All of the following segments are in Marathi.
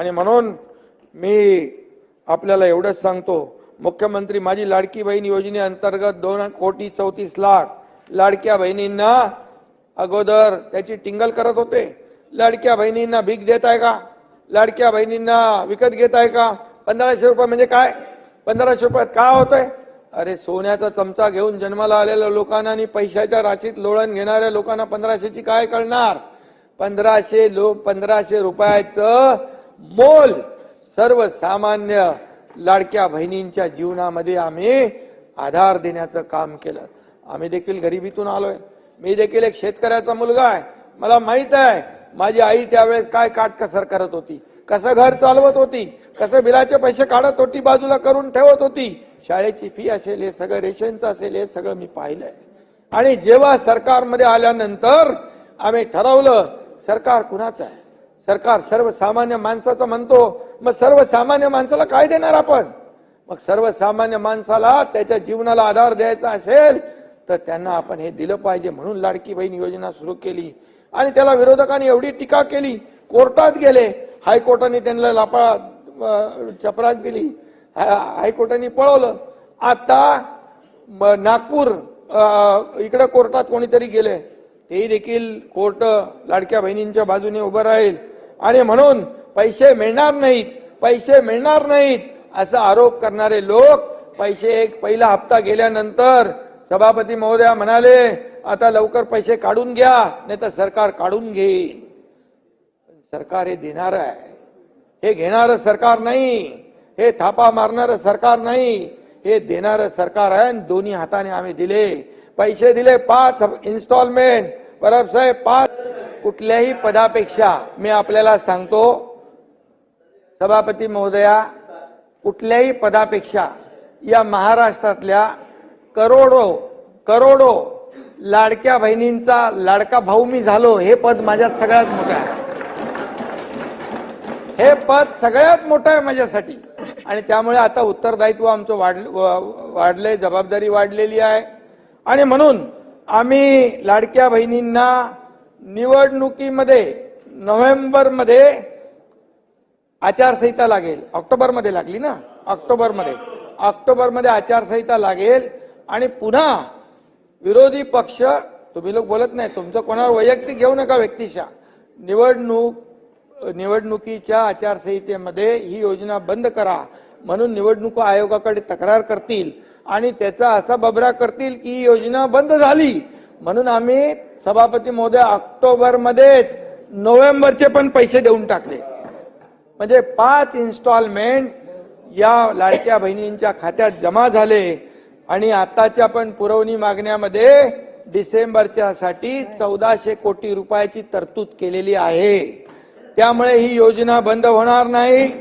आणि म्हणून मी आपल्याला एवढंच सांगतो, मुख्यमंत्री माझी लाडकी बहीण योजनेअंतर्गत 2,34,00,000 लाडक्या बहिणींना अगोदर त्याची टिंगल करत होते। लाडक्या बहिणींना भीक देत आहे का? लाडक्या बहिणींना विकत घेत आहे का? 1500 रुपये म्हणजे काय? 1500 रुपयात काय होतंय? अरे सोन्याचा चमचा घेऊन जन्माला आलेल्या लोकांना आणि पैशाच्या राशीत लोळण घेणाऱ्या लोकांना 1500ची काय कळणार? 1500 रुपयाचं मोल सर्वसामान्य लाडक्या बहिणींच्या जीवनामध्ये आम्ही आधार देण्याचं काम केलं। आम्ही देखील गरिबीतून आलोय। मी देखील एक शेतकऱ्याचा मुलगा आहे। मला माहित आहे माझी आई त्यावेळेस काय काटकसर करत होती, कसं घर चालवत होती, कसं बिलाचे पैसे काढत होती, बाजूला करून ठेवत होती, शाळेची फी असेल, हे सगळं रेशनचं असेल, हे सगळं मी पाहिलंय। आणि जेव्हा सरकारमध्ये आल्यानंतर आम्ही ठरवलं सरकार कुणाचं आहे? सरकार सर्वसामान्य माणसाचं म्हणतो, मग सर्वसामान्य माणसाला काय देणार आपण? मग सर्वसामान्य माणसाला त्याच्या जीवनाला आधार द्यायचा असेल तर त्यांना आपण हे दिलं पाहिजे, म्हणून लाडकी बहीण योजना सुरू केली। आणि त्याला विरोधकांनी एवढी टीका केली, कोर्टात गेले, हायकोर्टाने त्यांना लापा चपराक दिली, हायकोर्टाने पळवलं। आता नागपूर इकडे कोर्टात कोणीतरी गेले, तेही देखील कोर्ट लाडक्या बहिणींच्या बाजूने उभं राहील। आणि म्हणून पैसे मिळणार नाहीत, पैसे मिळणार नाहीत असा आरोप करणारे लोक पैसे पहिला हप्ता गेल्यानंतर सभापती महोदया म्हणाले आता लवकर पैसे काढून घ्या, नाही तर सरकार काढून घेईल। सरकार हे देणार आहे, हे घेणारं सरकार नाही, हे थापा मारणारं सरकार नाही, हे देणारं सरकार आहे। दोन्ही हाताने आम्ही दिले, पैसे दिले 5 इन्स्टॉलमेंट। परब साहेब 5 कुठल्याही पदापेक्षा मी आपल्याला सांगतो सभापती महोदया, कुठल्याही पदापेक्षा या महाराष्ट्रातल्या करोडो लाडक्या बहिणींचा लाडका भाऊ मी झालो, हे पद माझ्यात सगळ्यात मोठं आहे। हे पद सगळ्यात मोठं आहे माझ्यासाठी। आणि त्यामुळे आता उत्तरदायित्व आमचं वाढलंय, जबाबदारी वाढलेली आहे। आणि म्हणून आम्ही लाडक्या बहिणींना निवडणुकीमध्ये नोव्हेंबरमध्ये आचारसंहिता लागेल, ऑक्टोबरमध्ये लागली ना, ऑक्टोबरमध्ये आचारसंहिता लागेल। आणि पुन्हा विरोधी पक्ष, तुम्ही लोक बोलत नाही, तुमचं कोणावर वैयक्तिक घेऊ नका व्यक्तिशा, निवडणुकीच्या आचारसंहितेमध्ये ही योजना बंद करा म्हणून निवडणूक आयोगाकडे तक्रार करतील आणि त्याचा असा बबरा करतील की ही योजना बंद झाली। म्हणून आम्ही सभापती महोदय ऑक्टोबरमध्येच नोव्हेंबरचे पण पैसे देऊन टाकले, म्हणजे 5 इन्स्टॉलमेंट या लाडक्या बहिणींच्या खात्यात जमा झाले। आणि आताच्या पण पुरवणी मागण्यामध्ये डिसेंबरच्या साठी 1400 कोटी रुपयाची तरतूद केलेली आहे। त्यामुळे ही योजना बंद होणार नाही।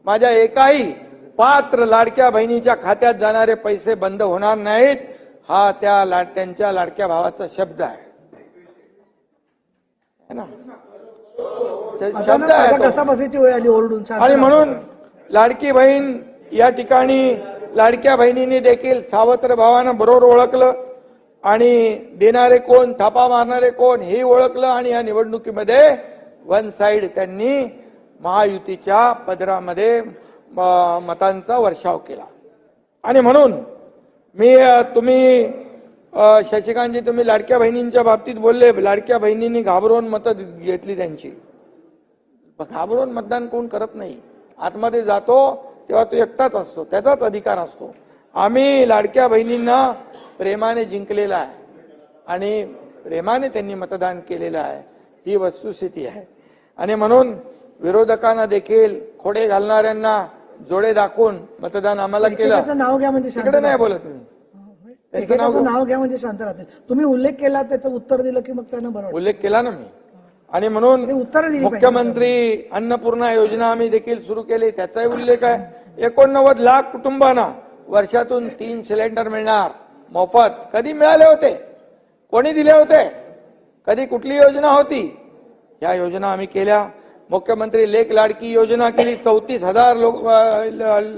माझ्या एकाही पात्र लाडक्या बहिणीच्या खात्यात जाणारे पैसे बंद होणार नाहीत, हा त्यांच्या लाडक्या भावाचा शब्द आहे ना, शब्द आहे कसा बसायची वेळ आली ओरडून। आणि म्हणून लाडकी बहीण या ठिकाणी लाडक्या बहिणींनी देखील सावत्र भावानं बरोबर ओळखलं आणि देणारे कोण, थापा मारणारे कोण हे ओळखलं। आणि या निवडणुकीमध्ये वन साइड त्यांनी महायुतीच्या पदरामध्ये मतांचा वर्षाव केला। आणि म्हणून तुम्ही शशिकांतजी तुम्ही लाडक्या बहिणींच्या बाबतीत बोलले, लाडक्या बहिणींनी घाबरून मतं घेतली त्यांची। घाबरून मतदान कोण करत नाही, आतमध्ये जातो तेव्हा तो एकटाच असतो, त्याचाच अधिकार असतो। आम्ही लाडक्या बहिणींना प्रेमाने जिंकलेला आहे आणि प्रेमाने त्यांनी मतदान केलेलं आहे, ही वस्तुस्थिती आहे। आणि म्हणून विरोधकांना देखील खोडे घालणाऱ्यांना जोडे दाखवून मतदान आम्हाला केलं। नाव घ्या म्हणजे तिकडे नाही बोलत मी, नाव घ्या म्हणजे शांत राहतील। तुम्ही उल्लेख केला, त्याचं उत्तर दिलं की मग त्यांना बरोबर उल्लेख केला ना मी। आणि म्हणून मुख्यमंत्री अन्नपूर्णा योजना आम्ही देखील सुरू केली, त्याचाही उल्लेख आहे। 89 लाख कुटुंबांना वर्षातून 3 सिलेंडर मिळणार मोफत। कधी मिळाले होते? कोणी दिले होते? कधी कुठली योजना होती? या योजना आम्ही केल्या। मुख्यमंत्री लेक लाडकी योजना केली, 34,000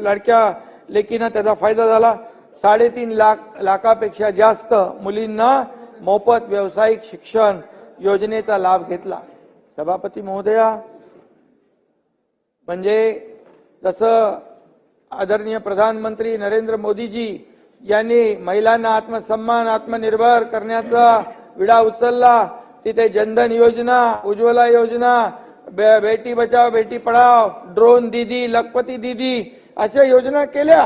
लाडक्या लेकींना त्याचा फायदा झाला। 3.5 लाखापेक्षा जास्त मुलींना मोफत व्यावसायिक शिक्षण योजनेचा लाभ घेतला। सभापती महोदया, म्हणजे जसं आदरणीय प्रधानमंत्री नरेंद्र मोदीजी यांनी महिलांना आत्मसन्मान आत्मनिर्भर करण्याचा विडा उचलला, तिथे जनधन योजना, उज्ज्वला योजना, बेटी बचाव बेटी पढाव, ड्रोन दीदी, लखपती दीदी अशा योजना केल्या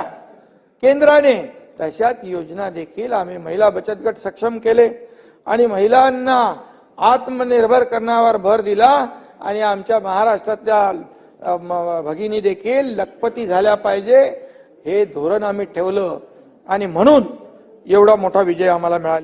केंद्राने. तशाच योजना देखील आम्ही महिला बचत गट सक्षम केले आणि महिलांना आत्मनिर्भर करण्यावर भर दिला. आणि आमच्या महाराष्ट्रातल्या भगिनी देखील लखपती झाल्या पाहिजे हे धोरण आम्ही ठेवलं आणि म्हणून एवढा मोठा विजय आम्हाला मिळाला.